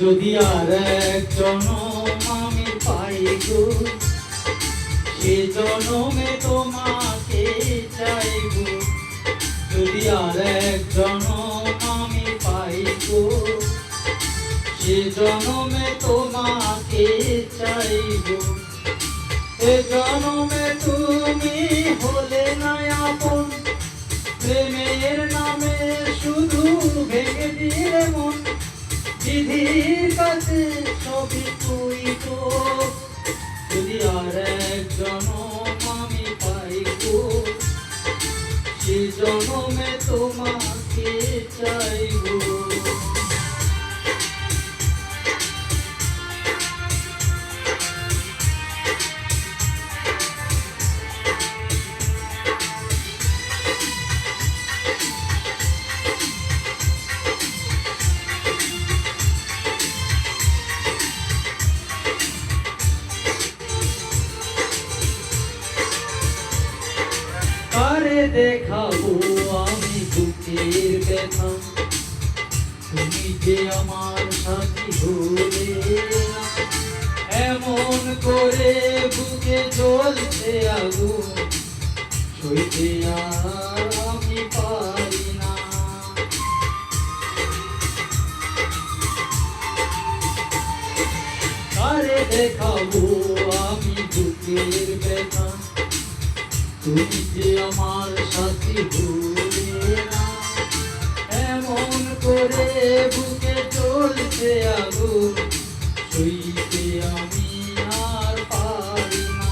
যদি আর এক জনম আমি পাই গো, সে জনমে তোমাকে চাইব। যদি আর এক জনম আমি পাই গো, সে জনমে তোমাকে চাইব। এ জনমে তুমি হলে না আপন, প্রেমের নামে শুধু ভেঙে দিলে মন। বিধির কাছে সবই তুই তো, যদি আর এক জনম আমি পাই গো, সে জনমে তোমাকে চাইব। কারে দেখাবো আমি বুকের ব্যথা, তুমি যে আমার সাথী হলে না। এমন করে বুকে জ্বলছে আগুন, সইতে আর আমি পারি না। কারে দেখাবো আমি বুকের ব্যথা, তুমি যে আমার সাথী হলে না। এমন করে বুকে চলছে আগুন, সইতে আমি আর পারি না।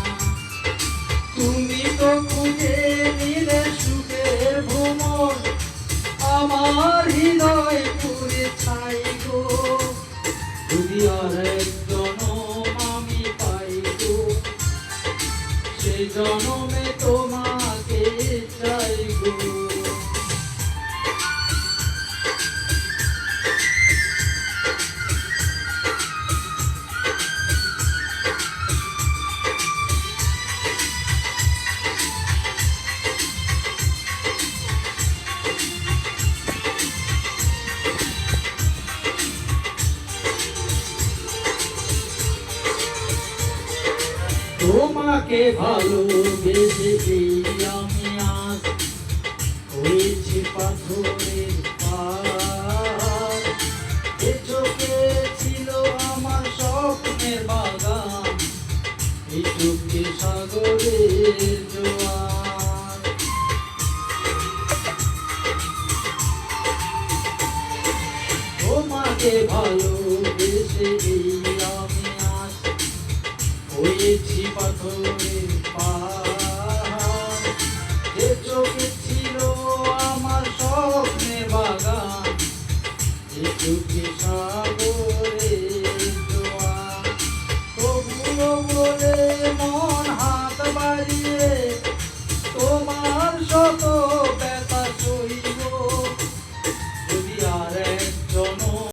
তুমি তো খুঁজে নিলে সুখের ভ্রমণ, আমার হৃদয় পুরে ছাই গো। যদি আর এক জনম আমি পাই গো, সে জনমে তোমাকে চাইব। তোমাকে ভালোবেসে আমি আজ হয়েছি পাথরের পাহাড়। এ চোখে ছিল আমার স্বপ্নের বাগান, এই চোখে সাগরের জোয়ার। তোমাকে ভালোবেসে আমি আজ হয়েছি পাথরের